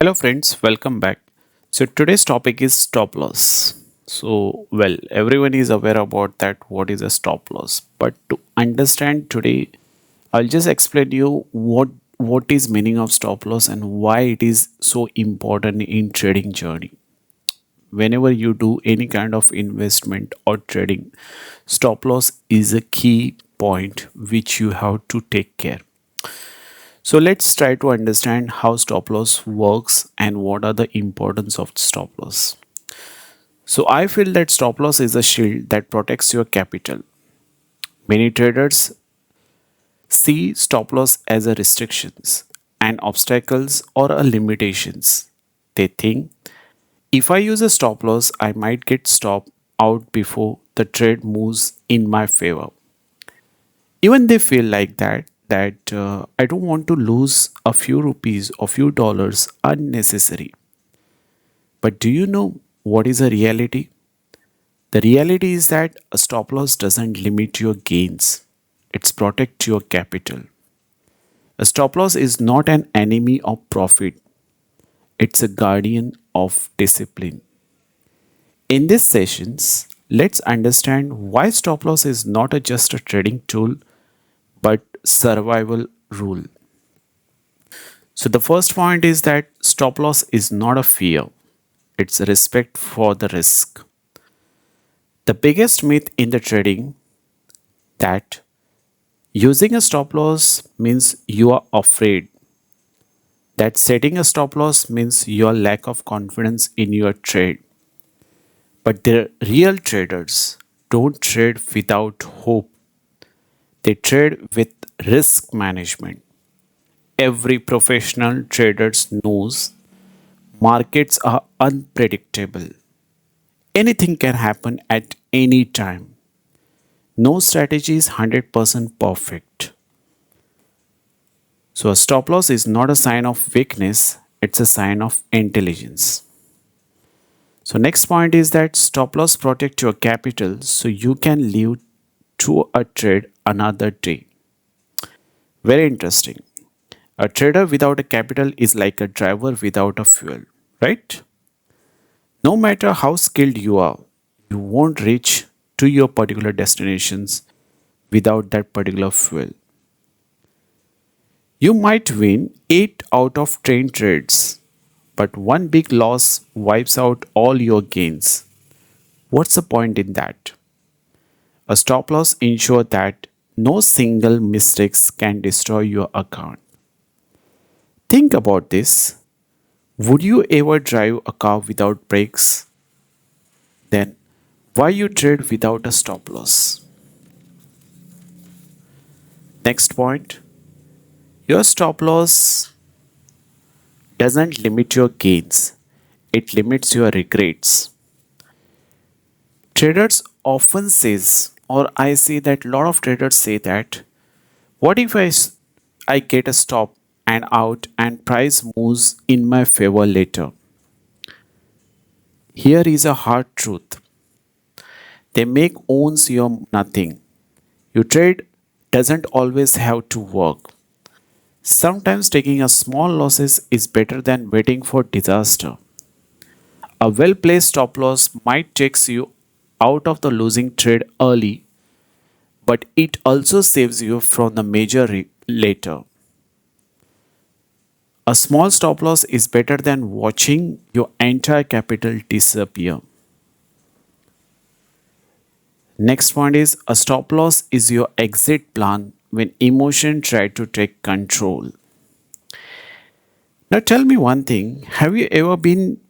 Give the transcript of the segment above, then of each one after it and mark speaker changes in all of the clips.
Speaker 1: Hello friends, welcome back. So today's topic is stop loss. Everyone is aware about that what is a stop loss. But to understand today, I'll just explain you what is meaning of stop loss and why it is so important in trading journey. Whenever you do any kind of investment or trading, stop loss is a key point which you have to take care. So let's try to understand how stop loss works and what are the importance of stop loss. So I feel that stop loss is a shield that protects your capital. Many traders see stop loss as a restrictions and obstacles or a limitations. They think if I use a stop loss, I might get stopped out before the trade moves in my favor. Even they feel like that I don't want to lose a few rupees or few dollars unnecessary. But do you know what is a reality? The reality is that a stop loss doesn't limit your gains. It's protect your capital. A stop loss is not an enemy of profit. It's a guardian of discipline. In these sessions, let's understand why stop loss is not just a trading tool but survival rule. So the first point is that stop loss is not a fear. It's a respect for the risk. The biggest myth in the trading that using a stop loss means you are afraid. That setting a stop loss means your lack of confidence in your trade. But the real traders don't trade without hope. They trade with risk management. Every professional trader knows markets are unpredictable. Anything can happen at any time. No strategy is 100% perfect. So, a stop loss is not a sign of weakness, it's a sign of intelligence. So, next point is that stop loss protect your capital so you can live through a trade another day. Very interesting. A trader without a capital is like a driver without a fuel, right? No matter how skilled you are, you won't reach to your particular destinations without that particular fuel. You might win 8 out of 10 trades, but one big loss wipes out all your gains. What's the point in that? A stop loss ensures that no single mistakes can destroy your account. Think about this. Would you ever drive a car without brakes? Then why you trade without a stop loss? Next point, your stop loss doesn't limit your gains, it limits your regrets. Traders often says, or I see that a lot of traders say that, what if I get a stop and out and price moves in my favor later? Here is a hard truth. They make owns your nothing. Your trade doesn't always have to work. Sometimes taking a small losses is better than waiting for disaster. A well placed stop loss might take you out of the losing trade early, but it also saves you from the major later. A small stop loss is better than watching your entire capital disappear. Next point is a stop loss is your exit plan when emotion try to take control. Now tell me one thing, have you ever been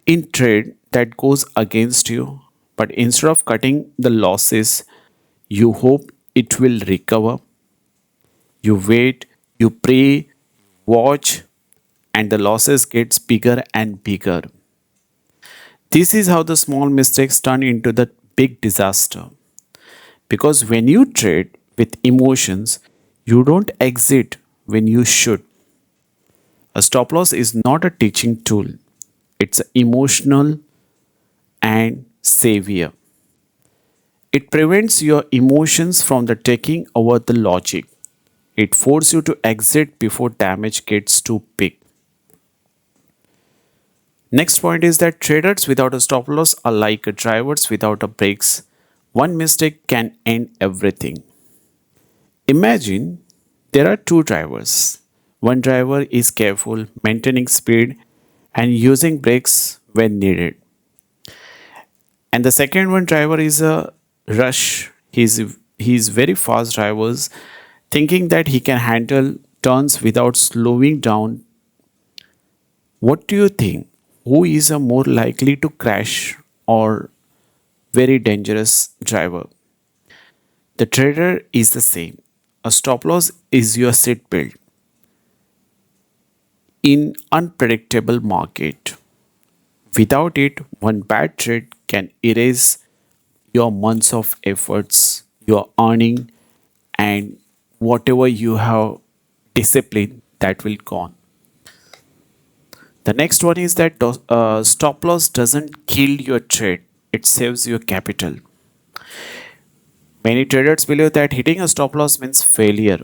Speaker 1: in trade that goes against you, but instead of cutting the losses, you hope it will recover? You wait, you pray, watch, and the losses gets bigger and bigger. This is how the small mistakes turn into the big disaster. Because when you trade with emotions, you don't exit when you should. A stop loss is not a teaching tool, it's emotional and savior. It prevents your emotions from the taking over the logic. It forces you to exit before damage gets too big. Next point is that traders without a stop loss are like drivers without a brakes. One mistake can end everything. Imagine there are two drivers. One driver is careful, maintaining speed and using brakes when needed. And the second one driver is a rush. He's very fast drivers, thinking that he can handle turns without slowing down. What do you think? Who is a more likely to crash or very dangerous driver? The trader is the same. A stop loss is your seatbelt in unpredictable market. Without it, one bad trade can erase your months of efforts, your earning, and whatever you have discipline that will gone. The next one is that stop loss doesn't kill your trade; it saves your capital. Many traders believe that hitting a stop loss means failure.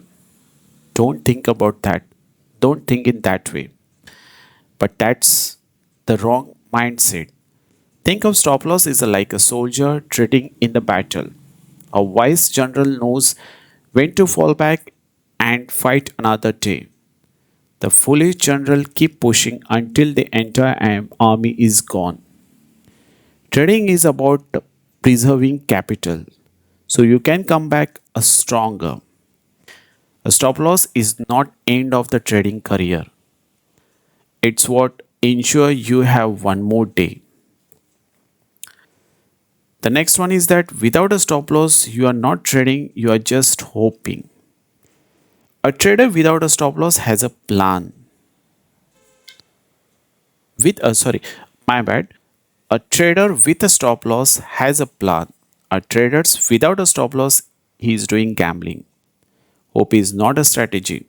Speaker 1: Don't think about that. Don't think in that way. But that's the wrong mindset. Think of stop loss is like a soldier treading in the battle. A wise general knows when to fall back and fight another day. The foolish general keep pushing until the entire army is gone. Trading is about preserving capital so you can come back a stronger. A stop loss is not end of the trading career. It's what ensure you have one more day. The next one is that without a stop loss, you are not trading, you are just hoping. A trader without a stop loss has a plan. Sorry, my bad. A trader with a stop loss has a plan. A trader without a stop loss, he is doing gambling. Hope is not a strategy.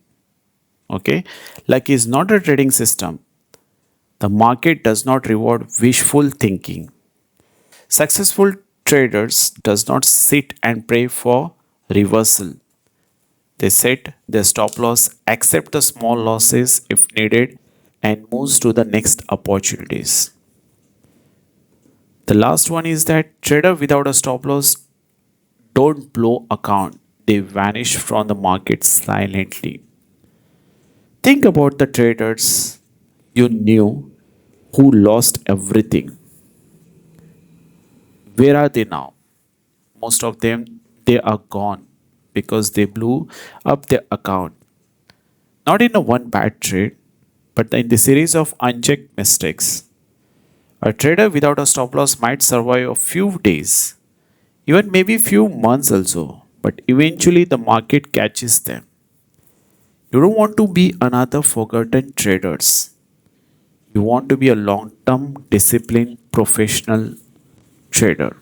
Speaker 1: Okay, luck is not a trading system. The market does not reward wishful thinking. Successful traders does not sit and pray for reversal. They set their stop loss, accept the small losses if needed, and moves to the next opportunities. The last one is that trader without a stop loss don't blow account. They vanish from the market silently. Think about the traders you knew who lost everything. Where are they now? Most of them they are gone because they blew up their account. Not in a one bad trade, but in the series of unchecked mistakes. A trader without a stop loss might survive a few days, even maybe few months also, but eventually the market catches them. You don't want to be another forgotten traders. You want to be a long-term, disciplined, professional trader.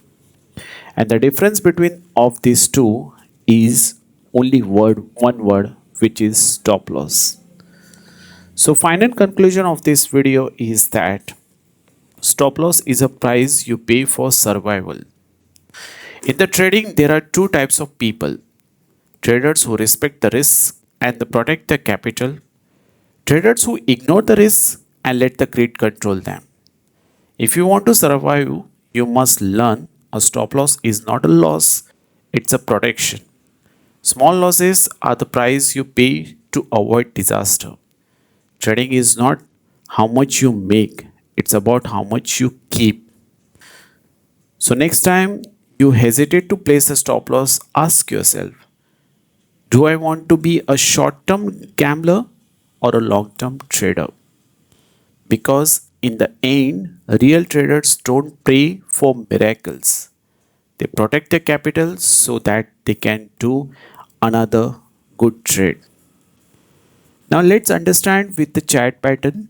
Speaker 1: And the difference between of these two is only one word, which is stop loss. So final conclusion of this video is that stop loss is a price you pay for survival. In the trading, there are two types of people. Traders who respect the risk and protect their capital. Traders who ignore the risk and let the greed control them. If you want to survive, you must learn a stop loss is not a loss, it's a protection. Small losses are the price you pay to avoid disaster. Trading is not how much you make, it's about how much you keep. So, next time you hesitate to place a stop loss, ask yourself, do I want to be a short term gambler or a long term trader? Because in the end, real traders don't pray for miracles. They protect their capital so that they can do another good trade. Now let's understand with the chat pattern.